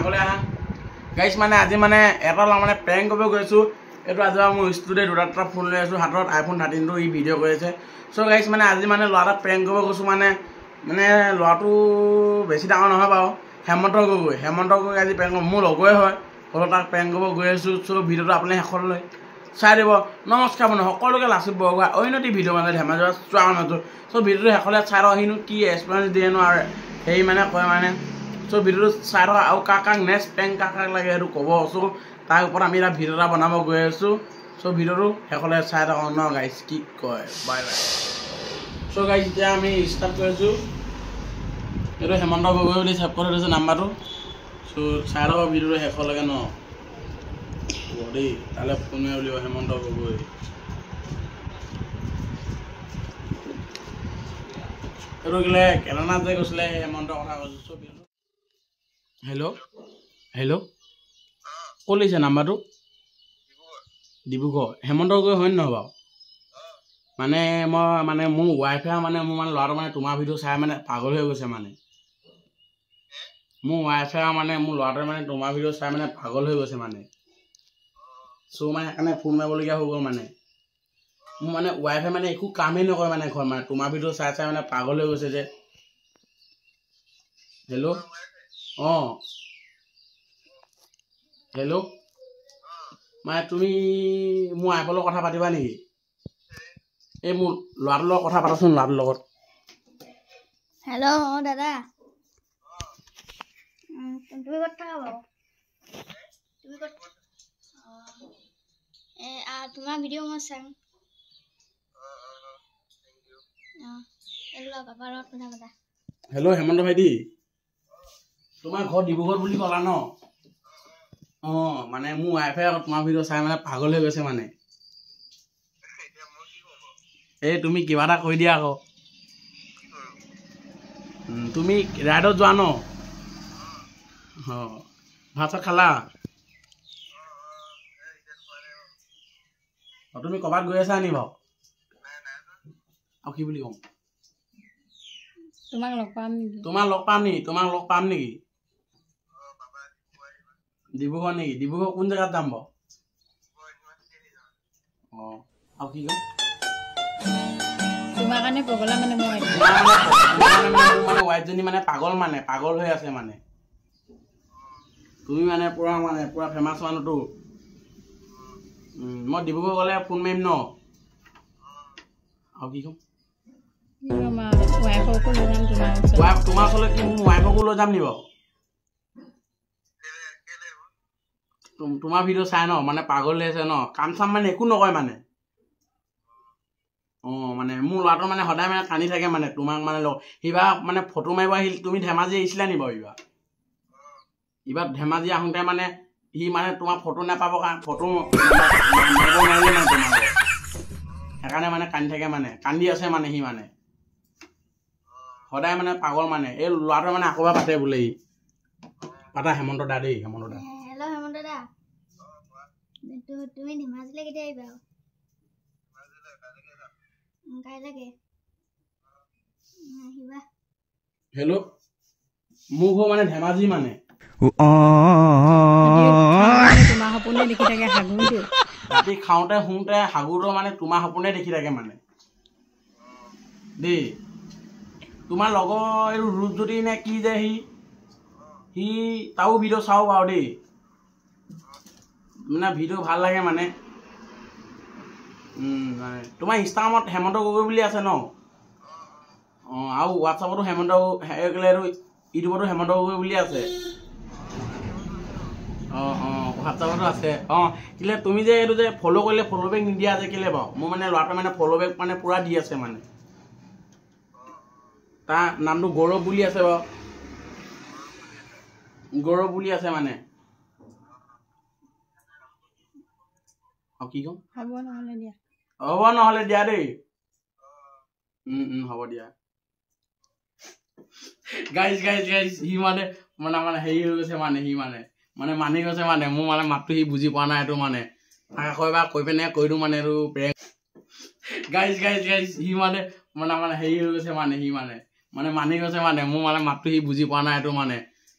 আগলৈ আহা গাইছ মানে আজি মানে এটা মানে প্ৰেংক কৰিব গৈছোঁ এইটো আজি মোৰ ষ্টুডিঅ' দুটা ফোন লৈ আছোঁ হাতত iPhone 13 টো ই ভিডিঅ' কৰি আছে চ' গাইছ মানে আজি মানে ল'ৰা এটা প্ৰেংক কৰিব গৈছোঁ মানে ল'ৰাটো বেছি ডাঙৰ নহয় বাৰু হেমন্ত গগৈ আজি প্ৰেংক মোৰ লগৰে হয় হ'লেও তাক প্ৰেংক কৰিব গৈ আছোঁ চ' ভিডিঅ'টো আপুনি শেষলৈ চাই দিব নমস্কাৰ মানে সকলোকে লাচিত বৰগোহাঁই অন্যটি ভিডিঅ' মানে ধেমাজি চোৱা মানুহ চ' ভিডিঅ'টো শেষলৈ চাই লওঁ সিনো কি এক্সপিৰিয়েঞ্চ দিয়ে নো আৰু সেই মানে কয় মানে চ' ভিডিঅ'টো চাই থকা আৰু কাক নেক্সট প্ৰেংক কাক লাগে সেইটো ক'ব চ' তাৰ ওপৰত আমি এটা ভিডিঅ' এটা বনাব গৈ আছোঁ চ' ভিডিঅ'টো শেষলৈ চাই থাকক ন গাইছ কি কয় বাই বাই চ' গাইছ এতিয়া আমি ষ্টাৰ্ট কৰিছোঁ এইটো হেমন্ত গগৈ বুলি ছেভ কৰি থৈছে নাম্বাৰটো চ' চাই থাকক ভিডিঅ'টো শেষলৈকে ন দেই তালৈ ফোন মাৰি উলিয়াব হেমন্ত গগৈ এইটো কিলে কেদাৰনাথ যে গৈছিলে হেমন্ত কথা কৈছোঁ চ' হেল্ল' ক'ত লিখিছে নাম্বাৰটো ডিব্ৰুগড় হেমন্ত গগৈ হয় নহয় বাৰু মানে মই মোৰ ৱাইফে মানে মোৰ মানে ল'ৰাটো মানে তোমাৰ ভিডিঅ' চাই মানে পাগল হৈ গৈছে মানে মোৰ ৱাইফে মানে মোৰ ল'ৰাটোৱে মানে তোমাৰ ভিডিঅ' চাই মানে পাগল হৈ গৈছে মানে চ' মানে সেইকাৰণে ফোন মাৰিবলগীয়া হৈ গ'ল মানে মোৰ মানে ৱাইফে মানে একো কামেই নকৰে মানে ঘৰত মানে তোমাৰ ভিডিঅ' চাই চাই মানে পাগল হৈ গৈছে যে হেল্ল' অঁ হেল্ল' মানে তুমি মোৰ ৱাইফৰ লগত কথা পাতিবা নেকি এই মোৰ ল'ৰাটোৰ লগত কথা পাতাচোন ল'ৰাটোৰ লগত হেল্ল' দাদা তুমি ক'ত থাকা বাৰু তুমি ক'ত তোমাৰ ভিডিঅ' মই চাম হেল্ল' হেমন্ত ভাইটি তোমাৰ ঘৰ ডিব্ৰুগড় বুলি ক'লা ন অঁ মানে মোৰ ৱাইফে আকৌ তোমাৰ ভিডিঅ' চাই মানে পাগল হৈ গৈছে মানে এই তুমি কিবা এটা কৈ দিয়া আকৌ তুমি ৰাইডত যোৱা ন অঁ ভাত চাত খালা অঁ তুমি ক'ৰবাত গৈ আছা নি বাৰু আৰু কি বুলি ক'ম তোমাক লগ পাম নেকি ডিব্ৰুগড় নেকি ডিব্ৰুগড় কোন জেগাত যাম বাৰু অঁ আৰু কি ক'ম তোমাৰ কাৰণে পগলা মানে মই মানে ৱাইফজনী মানে পাগল হৈ আছে মানে তুমি মানে পুৰা ফেমাছ মানুহতো মই ডিব্ৰুগড় গ'লে ফোন মাৰিম ন আৰু কি ক'ম তোমাৰ ওচৰলৈ কি মোৰ ৱাইফকো লৈ যাম নি বাৰু তোমাৰ ভিডিঅ' চাই ন মানে পাগল হৈ আছে ন কাম চাম মানে একো নকয় মানে অঁ মানে মোৰ ল'ৰাটো মানে সদায় মানে কান্দি থাকে মানে তোমাক মানে সিবাৰ মানে ফটো মাৰিব আহিল তুমি ধেমাজি আহিছিলা নি বাৰু এইবাৰ ধেমাজি আহোঁতে মানে সি মানে তোমাৰ ফটো নাপাব কাৰণ ফটো মাৰিব নোৱাৰিলে মানে তোমাৰ সেইকাৰণে মানে কান্দি থাকে মানে কান্দি আছে মানে সি মানে সদায় মানে পাগল মানে এই ল'ৰাটোৱে মানে আকৌ পাতে বোলে সি পাতা হেমন্ত দা দেই হেমন্ত দা হেল্ল' হেমন্ত দা তুমি ধেমাজিলৈ কেতিয়া আহিবা কাইলৈকে আহিবা হেল্ল' মোৰ ঘৰ মানে ধেমাজি মানে তোমাৰ সপোনে দেখি থাকে সাগৰটো ৰাতি খাওঁতে শুওঁতে সাগৰটো মানে তোমাৰ সপোনে দেখি থাকে মানে দেই তোমাৰ লগৰ এইটো ৰূপজ্যোতি নে কি যে সি তাৰো ভিডিঅ' চাওঁ বাৰু দেই মানে ভিডিঅ' ভাল লাগে মানে তোমাৰ ইনষ্টাগ্ৰামত হেমন্ত গগৈ বুলি আছে ন অঁ আৰু হোৱাটছআপতো হেমন্ত ইউটিউবতো হেমন্ত গগৈ বুলি আছে অঁ হোৱাটছআপতো আছে অঁ কেলে তুমি যে এইটো যে ফ'ল' কৰিলে ফ'ল' বেক নিদিয়া যে কেলে বাৰু মোৰ মানে ল'ৰাটোৱে মানে ফ'ল' বেক মানে পূৰা দি আছে মানে তাৰ নামটো গৌৰৱ বুলি আছে বাৰু গৌৰৱ বুলি আছে মানে আৰু কি ক'ম হ'ব নহ'লে দিয়া দেই হ'ব দিয়া গাইজ সি মানে হেৰি হৈ গৈছে মানে সি মানে মানি গৈছে মানে মোৰ মানে মাতটো সি বুজি পোৱা নাই এইটো মানে তাক আকৌ এবাৰ কৈ পিনে কৈ দিওঁ মানে এইটো প্ৰেংক গাইজ সি মানে হেৰি হৈ গৈছে মানে সি মানে মানি গৈছে মানে মোৰ মানে মাতটো সি বুজি পোৱা নাই এইটো মানে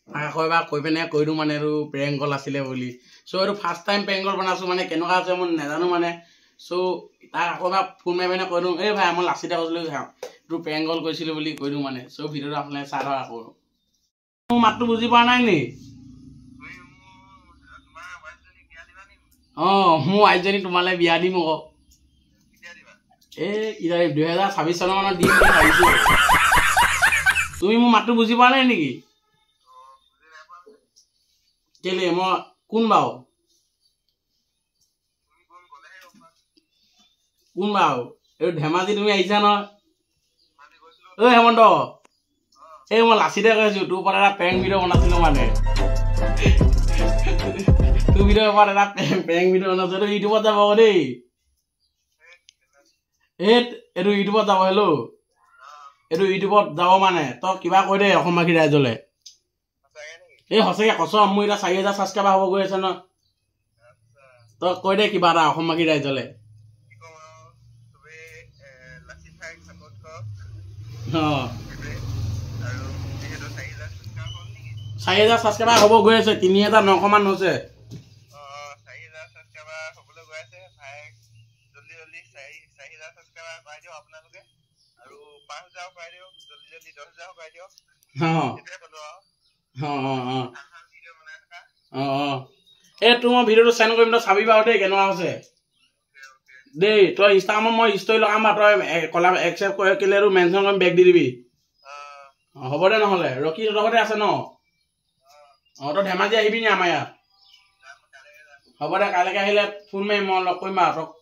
আকৌ এবাৰ কৈ পিনে কৈ দিওঁ মানে এইটো প্ৰেংক কল আছিলে বুলি চ' এইটো ফাৰ্ষ্ট টাইম প্ৰেংক কল বনাইছোঁ মানে কেনেকুৱা আছে মই নাজানো মানে চ' তাক আকৌ এবাৰ ফোন মাৰি পিনে কৈ দিওঁ এই ভাই মই লাচিতে কৈছিলোঁ এইটো প্ৰেংক কল কৰিছিলোঁ বুলি কৈ দিওঁ মানে চ' ভিডিঅ'টো আপোনালোকে চাই লওক আকৌ মোৰ মাতটো বুজি পোৱা নাই নি অঁ মোৰ আইজনী তোমালৈ বিয়া দিম আকৌ এই 2026 চনৰ মানত দিম বুলি ভাবিছোঁ তুমি মোৰ মাতটো বুজি পোৱা নাই নেকি কেলে মই কোন বাৰু এইটো ধেমাজি তুমি আহিছা নহয় ঐ হেমন্ত এই মই লাচিতে কৈছোঁ তোৰ ওপৰত এটা প্ৰেংক ভিডিঅ' বনাইছিলোঁ মানে তোৰ ভিডিঅ'ৰ ওপৰত এটা প্ৰেংক ভিডিঅ' বনাইছোঁ এইটো ইউটিউবত যাব দেই এইটো ইউটিউবত যাব হেল্ল' এইটো ইউটিউবত যাব মানে তই কিবা কৈ দে অসমবাসী ৰাইজলে এই সঁচাকৈ কচম মোৰ এতিয়া 4000 ছাবস্ক্ৰাইবাৰ হ'ব গৈ আছে ন তই কৈ দে কিবা এটা অসমবাসী ৰাইজলে অঁ 4000 ছাবস্ক্ৰাইবাৰ হ'ব গৈ আছে 3900 মান হৈছে এই তোৰ মই ভিডিঅ'টো চেণ্ড কৰিম তই চাবি বাৰু দেই কেনেকুৱা হৈছে দেই তই ইনষ্টাগ্ৰামত মই ষ্টৰি লগাম বা তই কলা একচেপ্ট কৰিলে মেনশ্যন কৰিম বেক দি দিবি হ'ব দে নহ'লে ৰকি তহঁতৰ ঘৰতে আছে ন অঁ তই ধেমাজি আহিবি নি আমাৰ ইয়াত হ'ব দে কাইলৈকে আহিলে ফোন মাৰিম মই লগ কৰিম বাৰু তই